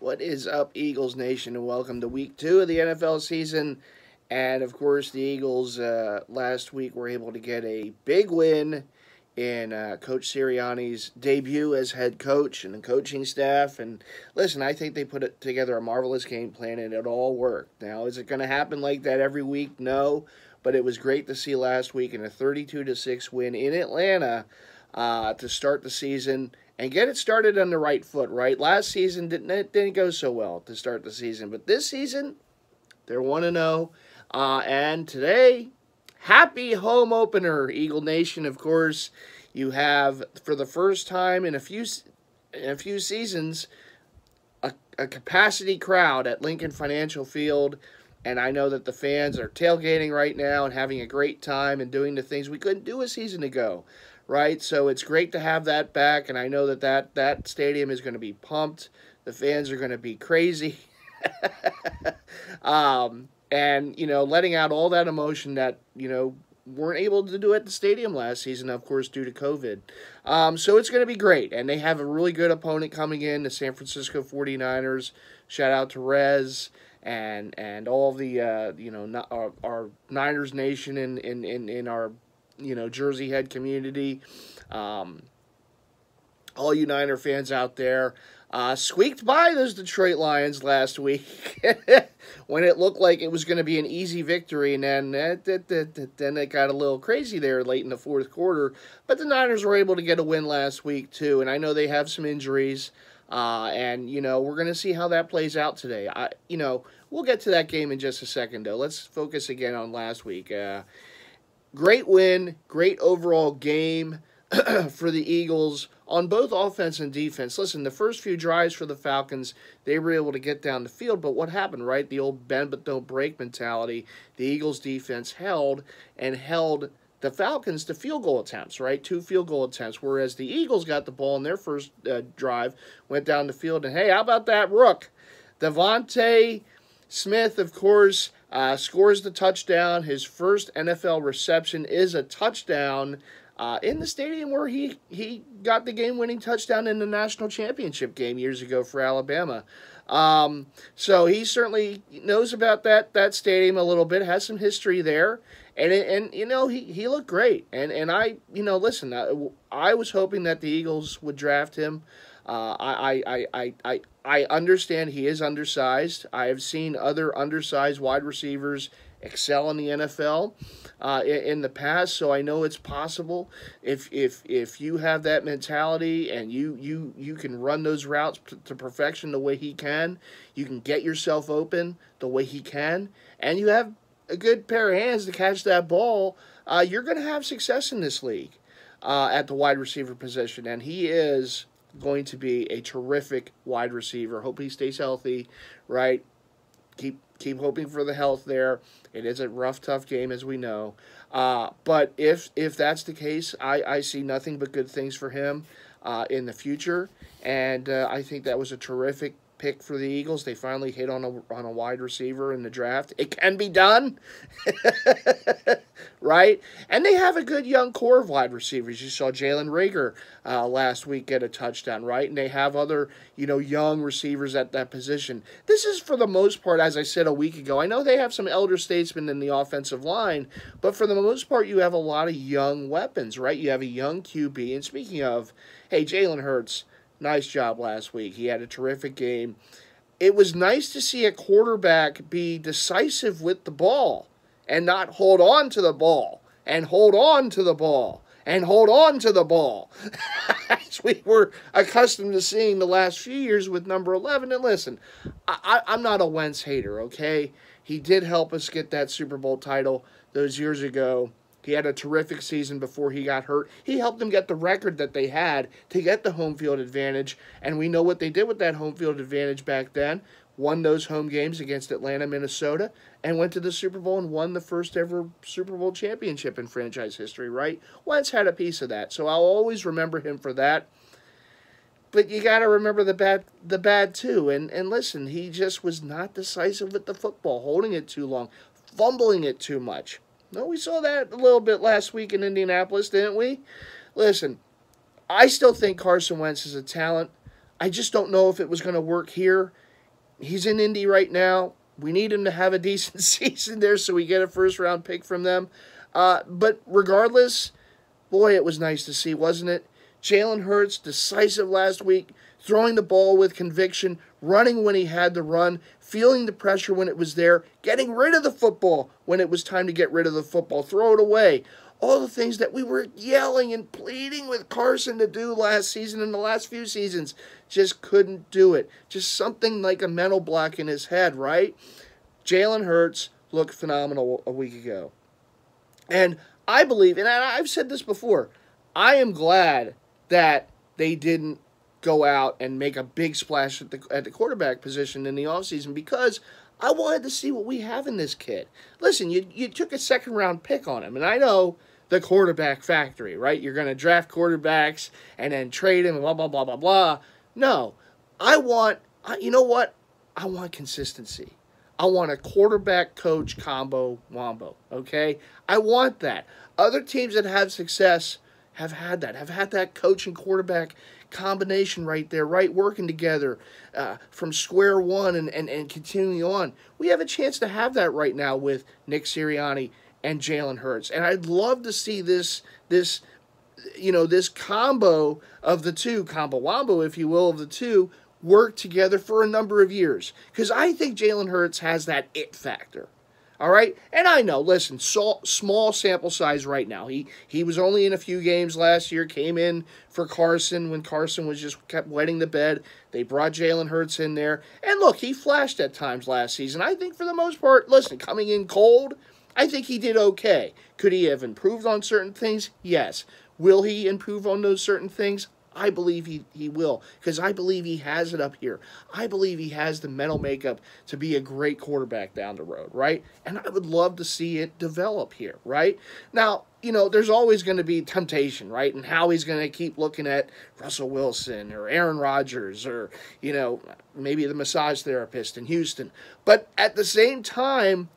What is up, Eagles Nation, and welcome to Week 2 of the NFL season. And, of course, the Eagles last week were able to get a big win in Coach Sirianni's debut as head coach and the coaching staff. And, listen, I think they put together a marvelous game plan, and it all worked. Now, is it going to happen like that every week? No. But it was great to see last week in a 32-6 win in Atlanta to start the season and get it started on the right foot, right? Last season didn't go so well to start the season, but this season they're 1-0. And today, happy home opener, Eagle Nation. Of course, you have for the first time in a few seasons a capacity crowd at Lincoln Financial Field. And I know that the fans are tailgating right now and having a great time and doing the things we couldn't do a season ago, right? So it's great to have that back, and I know that stadium is going to be pumped. The fans are going to be crazy. And, letting out all that emotion that, weren't able to do at the stadium last season, of course, due to COVID. So it's going to be great, and they have a really good opponent coming in, the San Francisco 49ers. Shout out to Rez and all the our Niners Nation in our Jersey Head community, all you Niner fans out there, squeaked by those Detroit Lions last week when it looked like it was going to be an easy victory, and then it got a little crazy there late in the fourth quarter. But the Niners were able to get a win last week too, and I know they have some injuries. And, we're going to see how that plays out today. We'll get to that game in just a second, though. Let's focus again on last week. Great win, great overall game for the Eagles on both offense and defense. Listen, the first few drives for the Falcons, they were able to get down the field, but what happened, right? The old bend but don't break mentality. The Eagles defense held the Falcons to field goal attempts, right? 2 field goal attempts, whereas the Eagles got the ball in their first drive, went down the field, and hey, how about that rook? Devontae Smith, of course, scores the touchdown. His first NFL reception is a touchdown in the stadium where he got the game-winning touchdown in the national championship game years ago for Alabama. So he certainly knows about that stadium a little bit, has some history there. And he looked great. And I, listen, I was hoping that the Eagles would draft him. I understand he is undersized. I have seen other undersized wide receivers excel in the NFL in the past, so I know it's possible. If you have that mentality and you can run those routes to perfection the way he can, you can get yourself open the way he can, and you have a good pair of hands to catch that ball, you're going to have success in this league at the wide receiver position, and he is going to be a terrific wide receiver. Hope he stays healthy, right? Keep hoping for the health there. It is a rough, tough game, as we know. But if that's the case, I see nothing but good things for him in the future, and I think that was a terrific pick for the Eagles. They finally hit on a wide receiver in the draft. It can be done, right? And they have a good young core of wide receivers. You saw Jalen Reagor last week get a touchdown, right? And they have other, young receivers at that position. This is, for the most part, as I said a week ago, I know they have some elder statesmen in the offensive line, but for the most part, you have a lot of young weapons, right? You have a young QB. And speaking of, hey, Jalen Hurts, nice job last week. He had a terrific game. It was nice to see a quarterback be decisive with the ball and not hold on to the ball and hold on to the ball and hold on to the ball as we were accustomed to seeing the last few years with number 11. And listen, I'm not a Wentz hater, okay? He did help us get that Super Bowl title those years ago. He had a terrific season before he got hurt. He helped them get the record that they had to get the home field advantage, and we know what they did with that home field advantage back then. Won those home games against Atlanta, Minnesota, and went to the Super Bowl and won the first ever Super Bowl championship in franchise history, right? Wentz had a piece of that, so I'll always remember him for that. But you got to remember the bad too. And listen, he just was not decisive with the football, holding it too long, fumbling it too much. No, we saw that a little bit last week in Indianapolis, didn't we? Listen, I still think Carson Wentz is a talent. I just don't know if it was going to work here He's in Indy right now. We need him to have a decent season there so we get a first-round pick from them. But regardless, boy, it was nice to see, wasn't it? Jalen Hurts, decisive last week, throwing the ball with conviction, running when he had to run, feeling the pressure when it was there, getting rid of the football when it was time to get rid of the football, throw it away. All the things that we were yelling and pleading with Carson to do last season and the last few seasons, just couldn't do it. Just something like a mental block in his head, right? Jalen Hurts looked phenomenal a week ago. And I believe, and I've said this before, I am glad that they didn't go out and make a big splash at the quarterback position in the offseason, because I wanted to see what we have in this kid. Listen, you took a second-round pick on him, and I know the quarterback factory, right? You're going to draft quarterbacks and then trade him and blah, blah, blah, blah, blah. No, you know what? I want consistency. I want a quarterback-coach combo wombo, okay? I want that. Other teams that have success have had that coach and quarterback combination right there, right, working together from square one and continuing on. We have a chance to have that right now with Nick Sirianni and Jalen Hurts. And I'd love to see this combo of the two, combo wombo, if you will, of the two, work together for a number of years. Because I think Jalen Hurts has that it factor. All right? And I know, listen, small sample size right now. He was only in a few games last year, came in for Carson when Carson was just kept wetting the bed. They brought Jalen Hurts in there. And look, he flashed at times last season. I think for the most part, listen, coming in cold, I think he did okay. Could he have improved on certain things? Yes. Will he improve on those certain things? I believe he will, because I believe he has it up here. I believe he has the mental makeup to be a great quarterback down the road, right? And I would love to see it develop here, right? Now, there's always going to be temptation, right? And how he's going to keep looking at Russell Wilson or Aaron Rodgers or, maybe the massage therapist in Houston. But at the same time,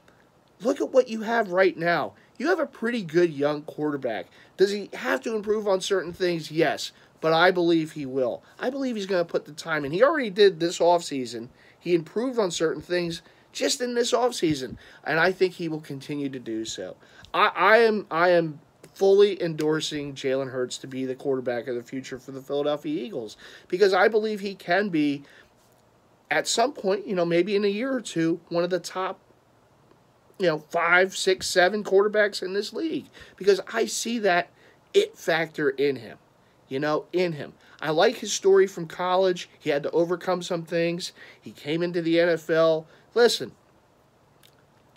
look at what you have right now. You have a pretty good young quarterback. Does he have to improve on certain things? Yes. But I believe he will. I believe he's going to put the time in. He already did this offseason. He improved on certain things just in this offseason. And I think he will continue to do so. I am fully endorsing Jalen Hurts to be the quarterback of the future for the Philadelphia Eagles. Because I believe he can be, at some point, maybe in a year or two, one of the top 5, 6, 7 quarterbacks in this league. Because I see that it factor in him. In him. I like his story from college. He had to overcome some things. He came into the NFL. Listen,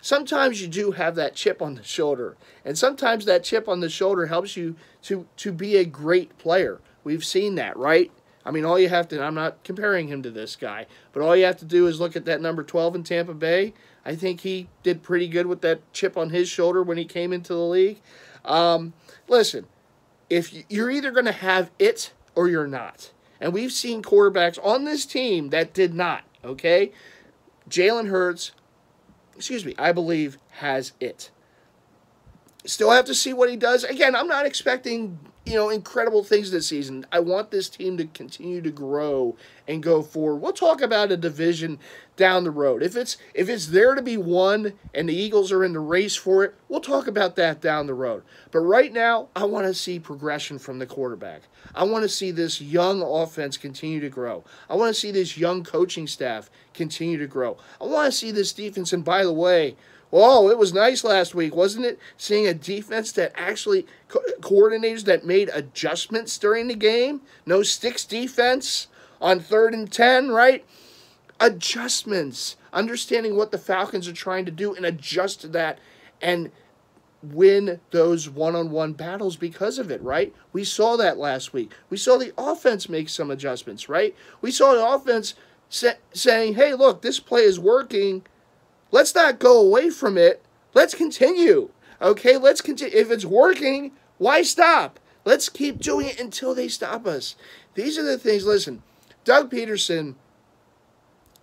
sometimes you do have that chip on the shoulder. And sometimes that chip on the shoulder helps you to be a great player. We've seen that, right? I mean, all you have to, I'm not comparing him to this guy, but all you have to do is look at that number 12 in Tampa Bay. I think he did pretty good with that chip on his shoulder when he came into the league. Listen, if you're either going to have it or you're not. And we've seen quarterbacks on this team that did not, okay? Jalen Hurts, I believe, has it. Still have to see what he does. Again, I'm not expecting, incredible things this season. I want this team to continue to grow and go forward. We'll talk about a division down the road. If it's there to be won and the Eagles are in the race for it, we'll talk about that down the road. But right now, I want to see progression from the quarterback. I want to see this young offense continue to grow. I want to see this young coaching staff continue to grow. I want to see this defense, and by the way, it was nice last week, wasn't it? Seeing a defense that actually, coordinators that made adjustments during the game. No sticks defense on 3rd and 10, right? Adjustments. Understanding what the Falcons are trying to do and adjust to that and win those one-on-one battles because of it, right? We saw that last week. We saw the offense make some adjustments, right? We saw the offense saying, hey, look, this play is working. Let's not go away from it. Let's continue. Okay, let's continue. If it's working, why stop? Let's keep doing it until they stop us. These are the things. Listen, Doug Peterson,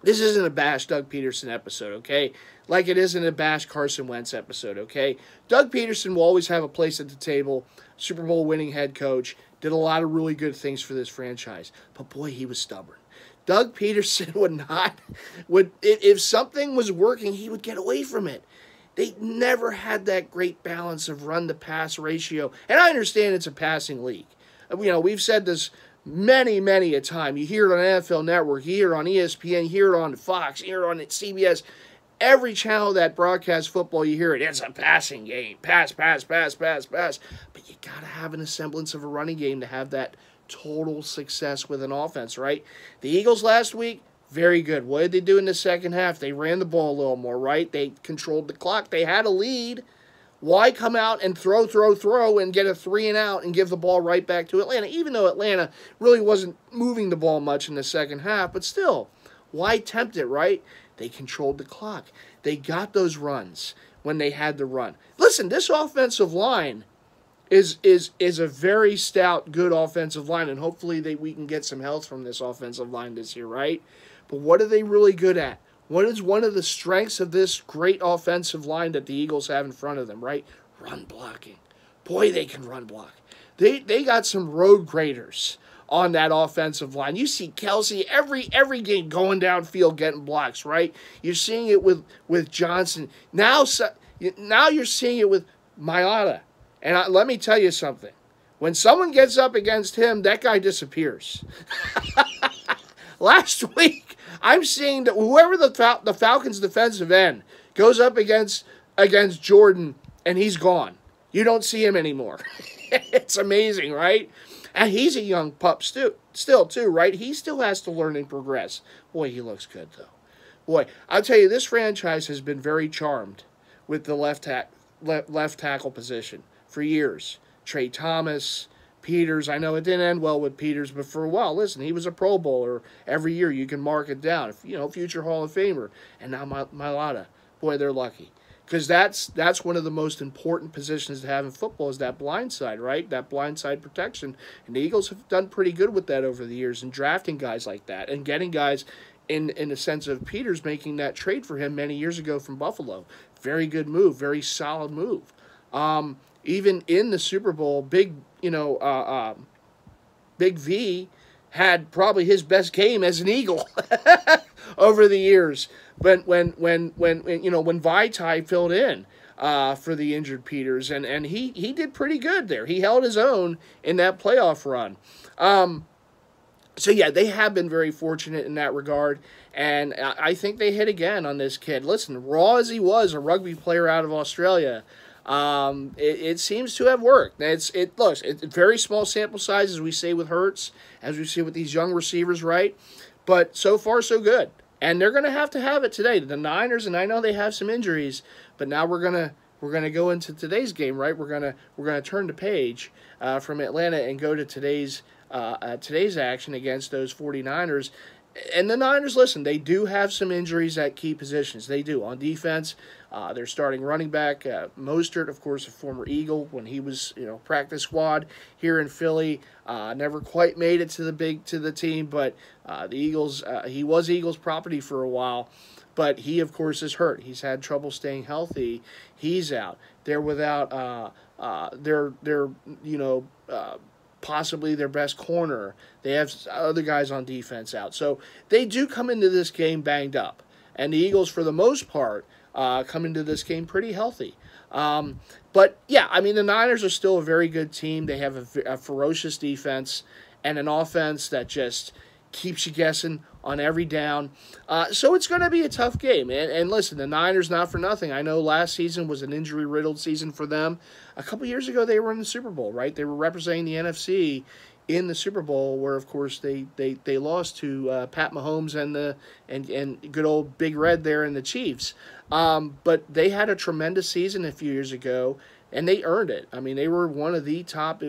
this isn't a bash Doug Peterson episode, okay? Like it isn't a bash Carson Wentz episode, okay? Doug Peterson will always have a place at the table. Super Bowl winning head coach. Did a lot of really good things for this franchise. But boy, he was stubborn. Doug Peterson if something was working, he would get away from it. They never had that great balance of run-to-pass ratio. And I understand it's a passing league. We've said this many, many a time. You hear it on NFL Network, you hear it on ESPN, you hear it on Fox, you hear it on CBS. Every channel that broadcasts football, you hear it. It's a passing game. Pass, pass, pass, pass, pass. But you got to have a semblance of a running game to have that total success with an offense, right? The Eagles last week, very good. What did they do in the second half? They ran the ball a little more, right? They controlled the clock. They had a lead. Why come out and throw, and get a 3-and-out and give the ball right back to Atlanta? Even though Atlanta really wasn't moving the ball much in the second half, but still, why tempt it, right? They controlled the clock. They got those runs when they had to run. Listen, this offensive line is a very stout, good offensive line, and hopefully we can get some health from this offensive line this year, right? But what are they really good at? What is one of the strengths of this great offensive line that the Eagles have in front of them, right? Run blocking. Boy, they can run block. They got some road graders on that offensive line. You see Kelsey every game going downfield getting blocks, right? You're seeing it with Johnson. Now you're seeing it with Mailata. And let me tell you something. When someone gets up against him, that guy disappears. Last week, I'm seeing that whoever the Falcons' defensive end goes up against Jordan, and he's gone. You don't see him anymore. It's amazing, right? And he's a young pup still, too, right? He still has to learn and progress. Boy, he looks good, though. Boy, I'll tell you, this franchise has been very charmed with the left tackle position for years. Trey Thomas, Peters. I know it didn't end well with Peters, but for a while, listen, he was a Pro Bowler every year. You can mark it down. Future Hall of Famer. And now Mailata. Boy, they're lucky. Because that's one of the most important positions to have in football is that blind side, right? That blind side protection. And the Eagles have done pretty good with that over the years and drafting guys like that and getting guys in the sense of Peters making that trade for him many years ago from Buffalo. Very good move, very solid move. Even in the Super Bowl, Big V had probably his best game as an Eagle over the years. When Vaitai filled in for the injured Peters, and he did pretty good there. He held his own in that playoff run. So yeah, they have been very fortunate in that regard, and I think they hit again on this kid. Listen, raw as he was, a rugby player out of Australia, it seems to have worked. It's very small sample size, as we say with Hurts, as we see with these young receivers, right? But so far, so good. And they're going to have it today. The Niners, and I know they have some injuries, but now we're gonna go into today's game, right? We're gonna turn the page from Atlanta and go to today's action against those 49ers. And the Niners, listen, they do have some injuries at key positions. They do. On defense, they're starting running back, Mostert, of course, a former Eagle when he was, practice squad here in Philly. Never quite made it to the team, but the Eagles, he was Eagles property for a while. But he, of course, is hurt. He's had trouble staying healthy. He's out. They're without possibly their best corner. They have other guys on defense out. So they do come into this game banged up. And the Eagles, for the most part, come into this game pretty healthy. But, yeah, I mean, the Niners are still a very good team. They have a ferocious defense and an offense that just keeps you guessing on every down. So it's going to be a tough game. And listen, the Niners, not for nothing. I know last season was an injury-riddled season for them. A couple years ago, they were in the Super Bowl, right? They were representing the NFC in the Super Bowl, where, of course, they lost to Pat Mahomes and good old Big Red there in the Chiefs. But they had a tremendous season a few years ago, and they earned it. I mean, they were one of the top,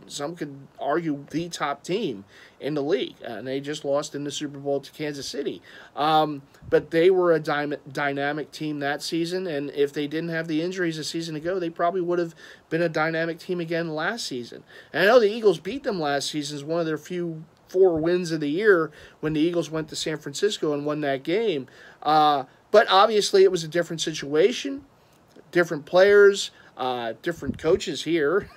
some could argue the top team in the league, and they just lost in the Super Bowl to Kansas City. But they were a dynamic team that season, and if they didn't have the injuries a season ago, they probably would have been a dynamic team again last season. And I know the Eagles beat them last season as one of their few 4 wins of the year when the Eagles went to San Francisco and won that game. But obviously it was a different situation, different players, different coaches here,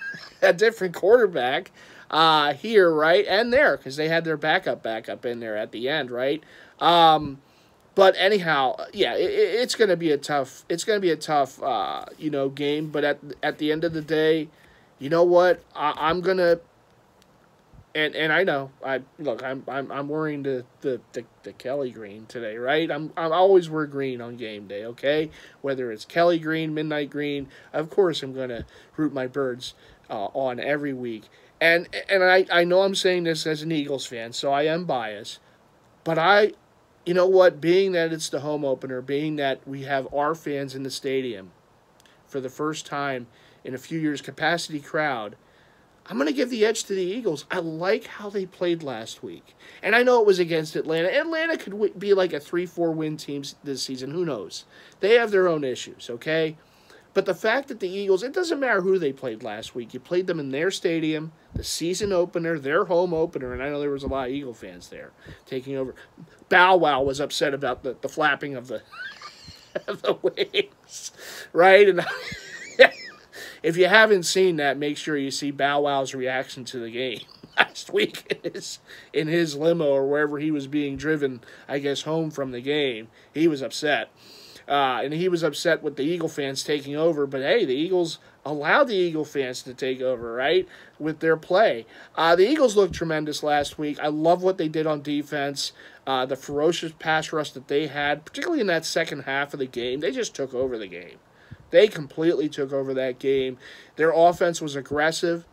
a different quarterback. here, right, and there, because they had their backup in there at the end, right? But anyhow, yeah, it's going to be a tough. It's going to be a tough, game. But at the end of the day, you know what? I'm gonna. And I know I'm wearing the Kelly green today, right? I'm always wear green on game day, okay? Whether it's Kelly green, midnight green, of course I'm gonna root my birds on every week. And I know I'm saying this as an Eagles fan, so I am biased, but you know what? Being that it's the home opener, being that we have our fans in the stadium for the first time in a few years, capacity crowd, I'm going to give the edge to the Eagles. I like how they played last week. And I know it was against Atlanta. Atlanta could be like a 3-4 win team this season. Who knows? They have their own issues, okay? But the fact that the Eagles, it doesn't matter who they played last week. You played them in their stadium, the season opener, their home opener, and I know there was a lot of Eagle fans there taking over. Bow Wow was upset about the flapping of the, of the wings, right? And if you haven't seen that, make sure you see Bow Wow's reaction to the game last week in his limo or wherever he was being driven, I guess, home from the game. He was upset. And he was upset with the Eagle fans taking over. But, hey, the Eagles allowed the Eagle fans to take over, right, with their play. The Eagles looked tremendous last week. I love what they did on defense. The ferocious pass rush that they had, particularly in that second half of the game. They just took over the game. They completely took over that game. Their offense was aggressive.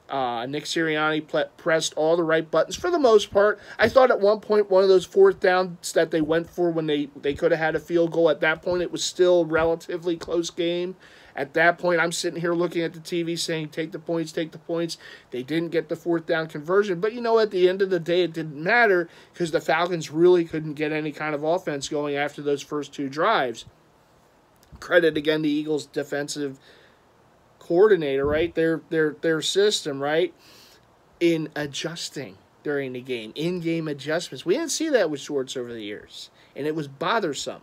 Nick Sirianni pressed all the right buttons for the most part. I thought at one point one of those fourth downs that they went for when they could have had a field goal, at that point it was still a relatively close game. At that point, I'm sitting here looking at the TV saying, take the points, take the points. They didn't get the fourth down conversion. But, at the end of the day, it didn't matter because the Falcons really couldn't get any kind of offense going after those first two drives. Credit, again, the Eagles' defensive coordinator, right? Their system, right? In adjusting during the game, in-game adjustments. We didn't see that with Schwartz over the years, and it was bothersome.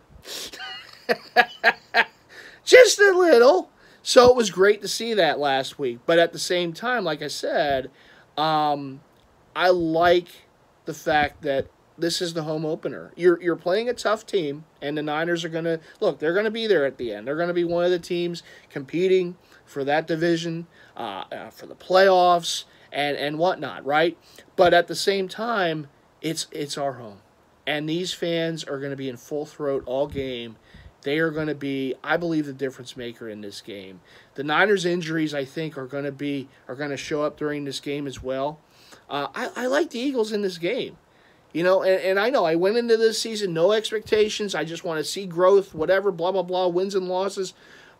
Just a little. So it was great to see that last week. But at the same time, like I said, I like the fact that this is the home opener. You're playing a tough team, and the Niners are going to, look, they're going to be there at the end. They're going to be one of the teams competing for that division, for the playoffs, and whatnot, right? But at the same time, it's our home. And these fans are going to be in full throat all game. They are going to be, I believe, the difference maker in this game. The Niners' injuries, I think, are going to show up during this game as well. I like the Eagles in this game. And I know I went into this season, no expectations. I just want to see growth, whatever, blah, blah, blah, wins and losses.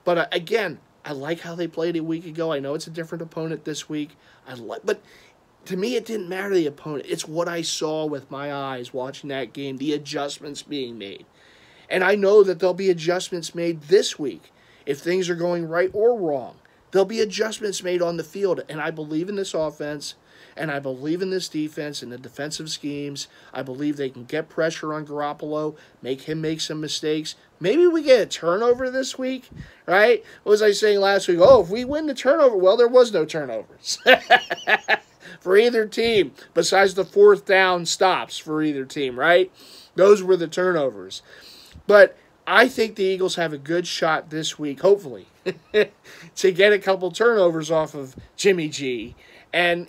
But again, I like how they played a week ago. I know it's a different opponent this week. But to me, it didn't matter the opponent. It's what I saw with my eyes watching that game, the adjustments being made. And I know that there'll be adjustments made this week if things are going right or wrong. There'll be adjustments made on the field. And I believe in this offense, and I believe in this defense and the defensive schemes. I believe they can get pressure on Garoppolo, make him make some mistakes. Maybe we get a turnover this week, right? What was I saying last week? Oh, if we win the turnover, well, there was no turnovers for either team besides the fourth down stops for either team, right? Those were the turnovers. But I think the Eagles have a good shot this week, hopefully, to get a couple turnovers off of Jimmy G and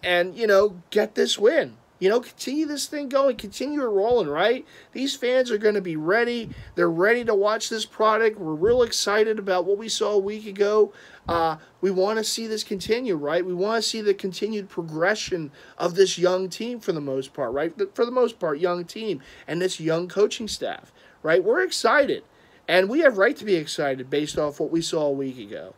get this win. Continue this thing going, continue it rolling, right? These fans are going to be ready. They're ready to watch this product. We're real excited about what we saw a week ago. We want to see this continue, right? We want to see the continued progression of this young team for the most part, right? For the most part, young team and this young coaching staff, right? We're excited, and we have right to be excited based off what we saw a week ago.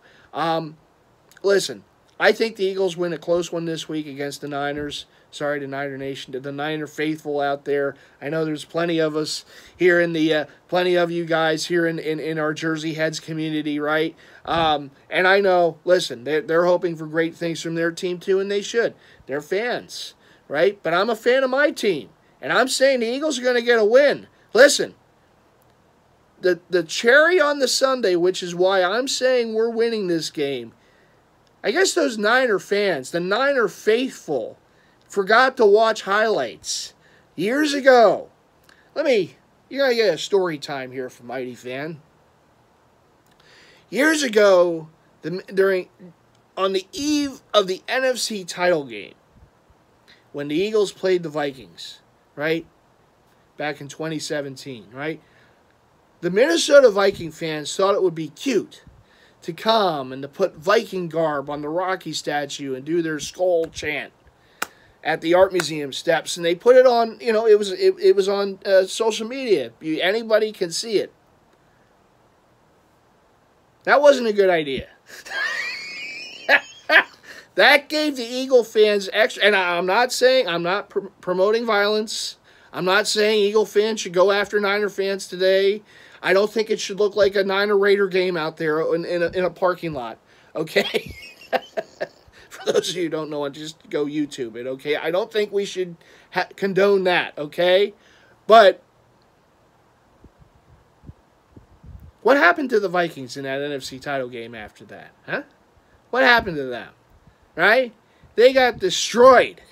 Listen, I think the Eagles win a close one this week against the Niners. Sorry to Niner Nation, to the Niner faithful out there. I know there's plenty of us here in the, plenty of you guys here in our Jersey Heads community, right? And I know, listen, they're hoping for great things from their team too, and they should. They're fans, right? But I'm a fan of my team, and I'm saying the Eagles are going to get a win. Listen, the cherry on the sundae, which is why I'm saying we're winning this game, I guess those Niner fans, the Niner faithful, forgot to watch highlights years ago. You gotta get a story time here from Mighty Fan. Years ago, on the eve of the NFC title game, when the Eagles played the Vikings, right? Back in 2017, right? The Minnesota Viking fans thought it would be cute to come and to put Viking garb on the Rocky statue and do their skull chant at the art museum steps, and they put it on. It was on social media. Anybody can see it. That wasn't a good idea. That gave the Eagle fans extra. And I'm not promoting violence. I'm not saying Eagle fans should go after Niner fans today. I don't think it should look like a Niner Raider game out there in a parking lot. Okay. For those of you who don't know, just go YouTube it, okay? I don't think we should condone that, okay? But what happened to the Vikings in that NFC title game after that, huh? What happened to them, right? They got destroyed.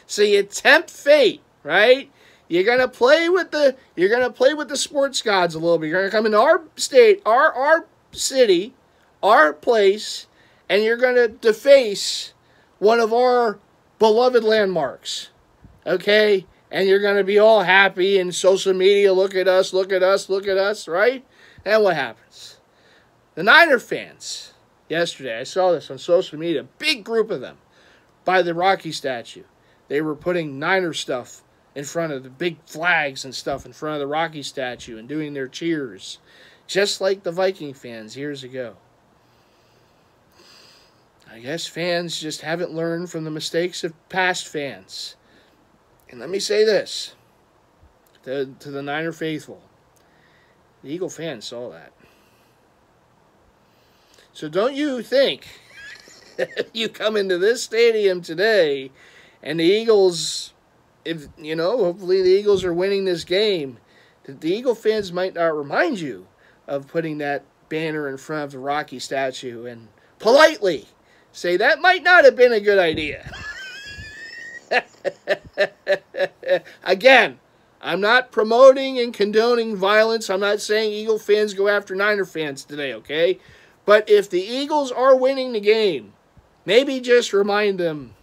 So you tempt fate, right? You're gonna play with the sports gods a little bit. You're gonna come into our state, our city, our place, and you're going to deface one of our beloved landmarks, okay? And you're going to be all happy in social media, look at us, look at us, look at us, right? And what happens? The Niner fans, yesterday, I saw this on social media, a big group of them, by the Rocky statue. They were putting Niner stuff in front of the big flags and stuff in front of the Rocky statue and doing their cheers, just like the Viking fans years ago. I guess fans just haven't learned from the mistakes of past fans. And let me say this to the Niner faithful. The Eagle fans saw that. So don't you think you come into this stadium today and the Eagles, hopefully the Eagles are winning this game, that the Eagle fans might not remind you of putting that banner in front of the Rocky statue and politely say that might not have been a good idea. Again, I'm not promoting and condoning violence. I'm not saying Eagle fans go after Niner fans today, okay? But if the Eagles are winning the game, maybe just remind them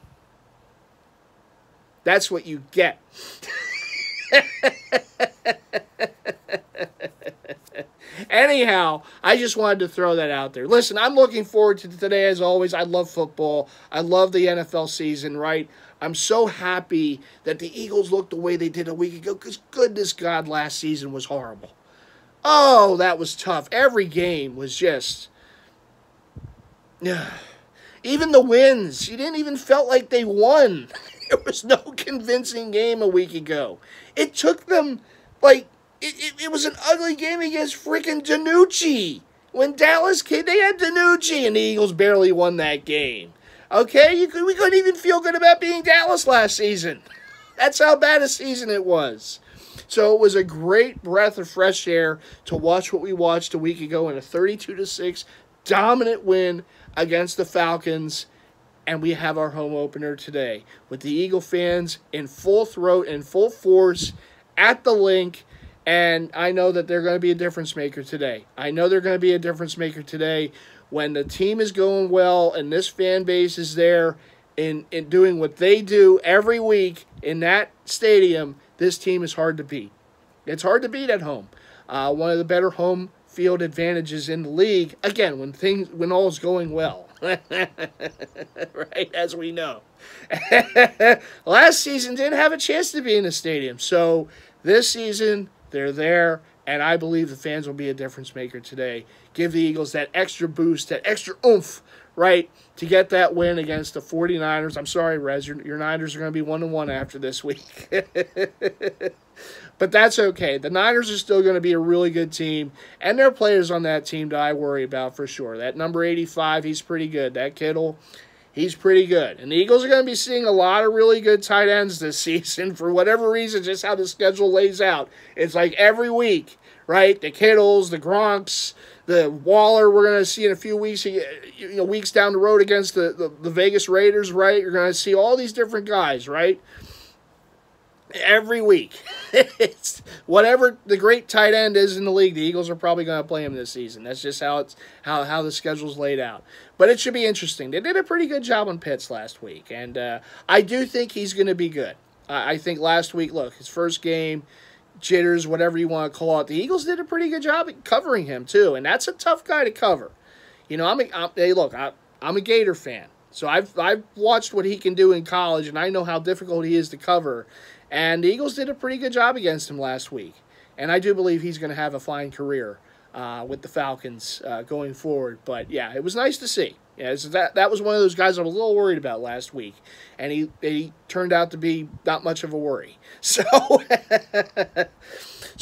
that's what you get. Anyhow, I just wanted to throw that out there. Listen, I'm looking forward to today as always. I love football. I love the NFL season, right? I'm so happy that the Eagles looked the way they did a week ago because, goodness God, last season was horrible. Oh, that was tough. Every game was just... Even the wins, you didn't even felt like they won. There was no convincing game a week ago. It took them, it was an ugly game against freaking DiNucci. When Dallas came, they had DiNucci, and the Eagles barely won that game. Okay? We couldn't even feel good about being Dallas last season. That's how bad a season it was. So it was a great breath of fresh air to watch what we watched a week ago in a 32-6 dominant win against the Falcons. And we have our home opener today with the Eagle fans in full throat and full force at the link. And I know that they're going to be a difference maker today. I know they're going to be a difference maker today when the team is going well and this fan base is there in doing what they do every week in that stadium. This team is hard to beat. It's hard to beat at home. One of the better home field advantages in the league, again, when all is going well. Right, as we know. Last season didn't have a chance to be in the stadium. So this season, they're there, and I believe the fans will be a difference maker today. Give the Eagles that extra boost, that extra oomph, right, to get that win against the 49ers. I'm sorry, Rez, your Niners are going to be 1-1 after this week. But that's okay. The Niners are still going to be a really good team, and there are players on that team that I worry about for sure. That number 85, he's pretty good. That Kittle, He's pretty good. And the Eagles are going to be seeing a lot of really good tight ends this season for whatever reason, just how the schedule lays out. It's like every week, right? The Kittles, the Gronks, the Waller we're going to see in a few weeks, weeks down the road against the Vegas Raiders, right? You're going to see all these different guys, right? Every week. It's whatever the great tight end is in the league, the Eagles are probably going to play him this season. That's just how the schedule's laid out. But it should be interesting. They did a pretty good job on Pitts last week, and I do think he's going to be good. I think last week, look, his first game, jitters, whatever you want to call it, the Eagles did a pretty good job at covering him too, and that's a tough guy to cover. I'm a Gator fan, so I've watched what he can do in college, and I know how difficult he is to cover. And the Eagles did a pretty good job against him last week. And I do believe he's going to have a fine career with the Falcons going forward. But, yeah, it was nice to see. Yeah, so that was one of those guys I was a little worried about last week. And he turned out to be not much of a worry. So,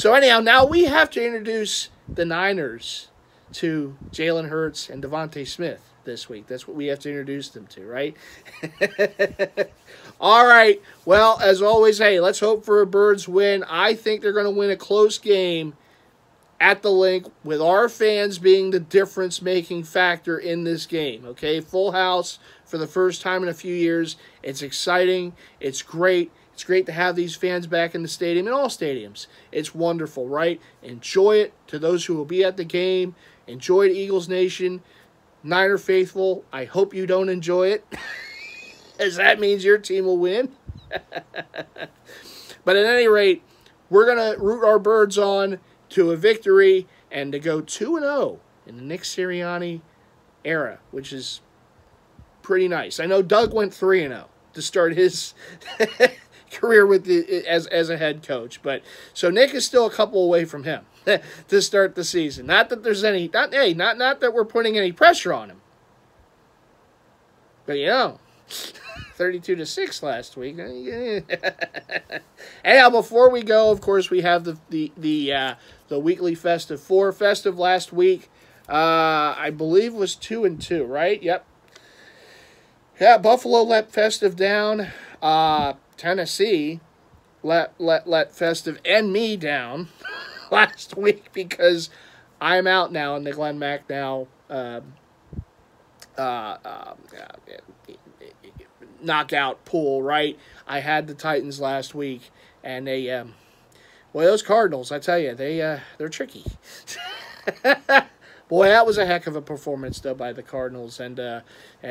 anyhow, now we have to introduce the Niners to Jalen Hurts and Devontae Smith this week. That's what we have to introduce them to, right? All right. Well, as always, hey, let's hope for a Birds win. I think they're going to win a close game at the Link, with our fans being the difference-making factor in this game, okay? Full house for the first time in a few years. It's exciting. It's great. It's great to have these fans back in the stadium, in all stadiums. It's wonderful, right? Enjoy it. To those who will be at the game, enjoy it, Eagles Nation. Niner faithful, I hope you don't enjoy it, as that means your team will win. But at any rate, we're going to root our Birds on to a victory and to go 2-0 in the Nick Sirianni era, which is pretty nice. I know Doug went 3-0 to start his career with as a head coach, but so Nick is still a couple away from him to start the season. Not that there's any, not that we're putting any pressure on him, but 32-6 last week. Anyhow, before we go, of course, we have the weekly Festive 4. Festive last week, I believe was 2-2, right? Yep. Yeah, Buffalo let Festive down. Tennessee let Festive and me down last week because I'm out now in the Glenn Mack now knockout pool, right? I had the Titans last week, and they, those Cardinals, I tell you, they're tricky. Boy, that was a heck of a performance, though, by the Cardinals. And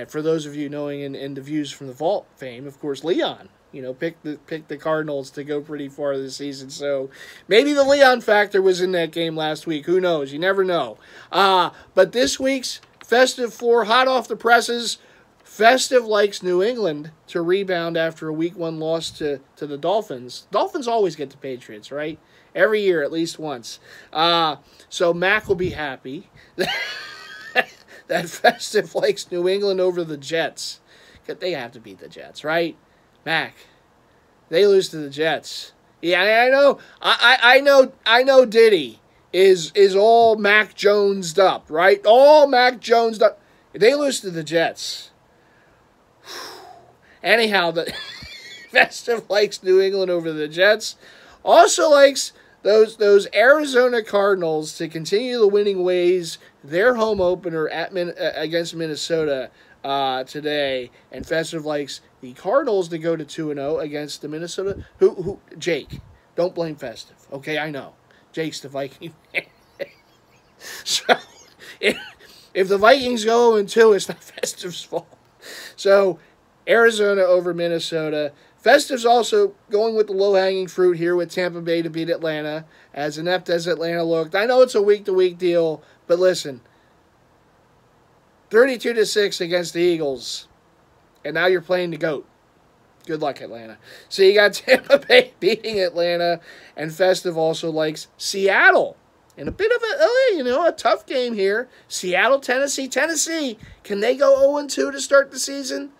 for those of you knowing in the Views from the Vault fame, of course, Leon, picked the Cardinals to go pretty far this season. So maybe the Leon factor was in that game last week. Who knows? You never know. But this week's Festive 4, hot off the presses. Festive likes New England to rebound after a Week 1 loss to the Dolphins. Dolphins always get the Patriots, right? Every year, at least once. So Mac will be happy that Festive likes New England over the Jets. They have to beat the Jets, right? Mac, they lose to the Jets. Yeah, I know Diddy is all Mac Jonesed up, right? All Mac Jonesed up. They lose to the Jets. Anyhow, the Festive likes New England over the Jets. Also likes those Arizona Cardinals to continue the winning ways. Their home opener against Minnesota today, and Festive likes the Cardinals to go to 2-0 against the Minnesota. Jake, don't blame Festive. Okay, I know Jake's the Viking fan. So if the Vikings go 0-2, it's not Festive's fault. So Arizona over Minnesota. Festive's also going with the low-hanging fruit here with Tampa Bay to beat Atlanta, as inept as Atlanta looked. I know it's a week-to-week deal, but listen, 32-6 against the Eagles, and now you're playing the GOAT. Good luck, Atlanta. So you got Tampa Bay beating Atlanta, and Festive also likes Seattle. And a bit of a tough game here. Seattle, Tennessee. Tennessee, can they go 0-2 to start the season?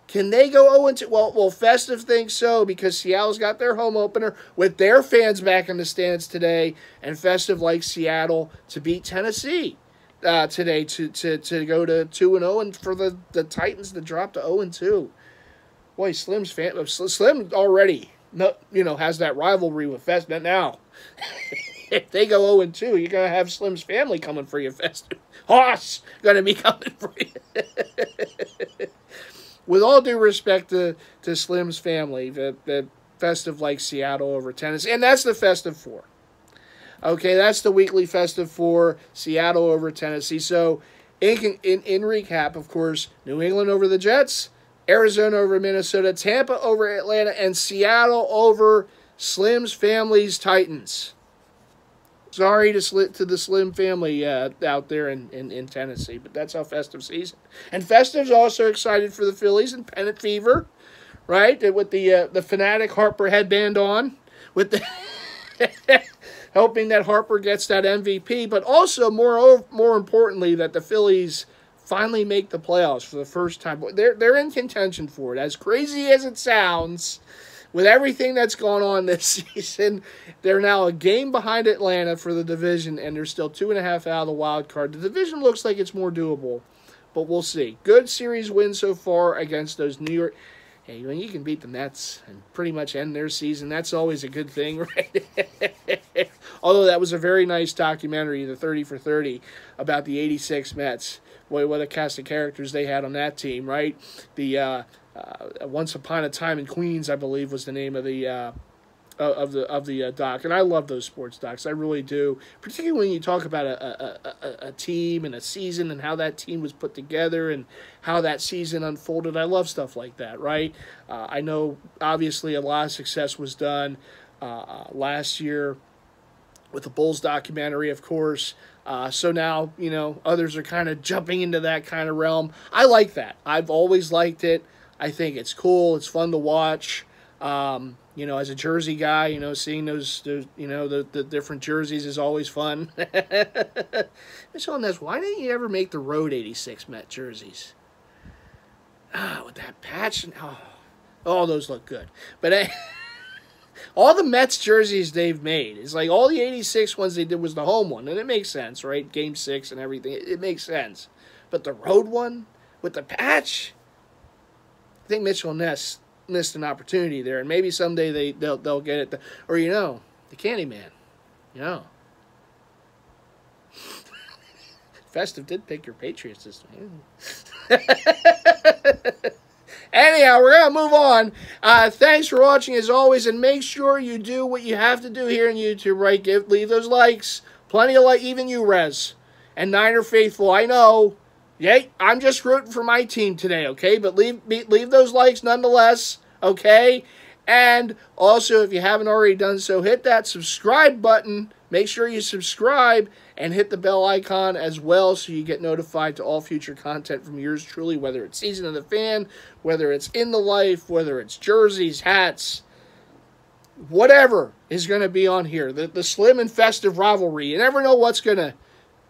Can they go 0-2? Well, Festive thinks so because Seattle's got their home opener with their fans back in the stands today, and Festive likes Seattle to beat Tennessee. today to go to 2-0, and for the Titans to drop to 0-2. Boy, Slim already has that rivalry with Festive. Now, if they go 0-2, you're gonna have Slim's family coming for you, Festive. Hoss gonna be coming for you. With all due respect to Slim's family, the Festive likes Seattle over Tennessee, and that's the Festive Four. Okay, that's the weekly Festive Four, Seattle over Tennessee. So, in recap, of course, New England over the Jets, Arizona over Minnesota, Tampa over Atlanta, and Seattle over Slim's family's Titans. Sorry to the Slim family out there in Tennessee, but that's how Festive sees it. And Festive's also excited for the Phillies and Pennant Fever, right? With the Fanatic Harper headband on, with the hoping that Harper gets that MVP, but also more importantly that the Phillies finally make the playoffs for the first time. They're in contention for it. As crazy as it sounds, with everything that's gone on this season, they're now a game behind Atlanta for the division, and they're still 2.5 out of the wild card. The division looks like it's more doable, but we'll see. Good series win so far against those New York. Hey, when you can beat the Mets and pretty much end their season, that's always a good thing, right? Although that was a very nice documentary, the 30 for 30, about the 86 Mets. Boy, what a cast of characters they had on that team, right? The Once Upon a Time in Queens, I believe, was the name of the doc, and I love those sports docs. I really do, particularly when you talk about a team and a season and how that team was put together and how that season unfolded. I love stuff like that, right? I know, obviously, a lot of success was done last year with the Bulls documentary, of course. So now, others are kind of jumping into that kind of realm. I like that. I've always liked it. I think it's cool. It's fun to watch. As a Jersey guy, seeing those the different jerseys is always fun. Mr. Ness, why didn't you ever make the Road 86 Met jerseys? With that patch, and all those look good. But all the Mets jerseys they've made, is like all the 86 ones they did was the home one, and it makes sense, right? Game 6 and everything, it makes sense. But the road one with the patch, I think Mitchell Ness missed an opportunity there, and maybe someday they'll get it. Or the Candyman, Festive did pick your Patriots this time. Anyhow, we're going to move on. Thanks for watching as always, and make sure you do what you have to do here on YouTube, right? Leave those likes. Plenty of even you, Rez. And Niner Faithful, I know. Yay, I'm just rooting for my team today, okay? But leave those likes nonetheless, okay? And also, if you haven't already done so, hit that subscribe button. Make sure you subscribe and hit the bell icon as well so you get notified to all future content from yours truly, whether it's Season of the Fan, whether it's In the Life, whether it's jerseys, hats, whatever is going to be on here. The Slim and Festive rivalry. You never know what's going to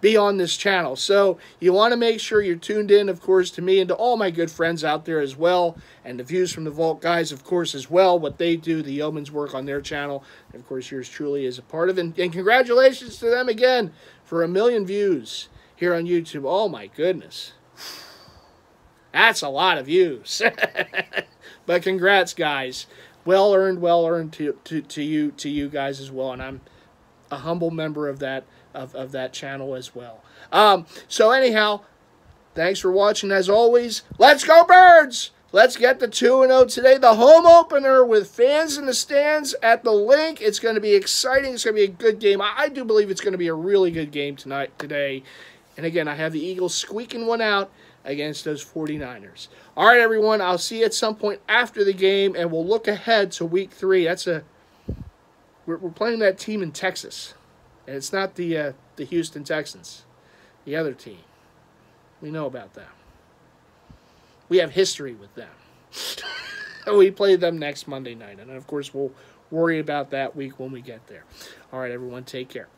be on this channel. So you want to make sure you're tuned in, of course, to me and to all my good friends out there as well, and the Views from the Vault guys, of course, as well, what they do, the yeoman's work on their channel, and of course yours truly is a part of it. And congratulations to them again for 1 million views here on YouTube. Oh my goodness, that's a lot of views. But congrats, guys. Well earned to you guys as well, and I'm a humble member of that channel as well. So anyhow, thanks for watching as always. Let's go Birds! Let's get the 2-0 today. The home opener with fans in the stands at the Link. It's going to be exciting. It's going to be a good game. I do believe it's going to be a really good game today. And again, I have the Eagles squeaking one out against those 49ers. All right, everyone. I'll see you at some point after the game, and we'll look ahead to Week 3. We're playing that team in Texas. And it's not the Houston Texans, the other team. We know about them. We have history with them. We play them next Monday night. And, of course, we'll worry about that week when we get there. All right, everyone, take care.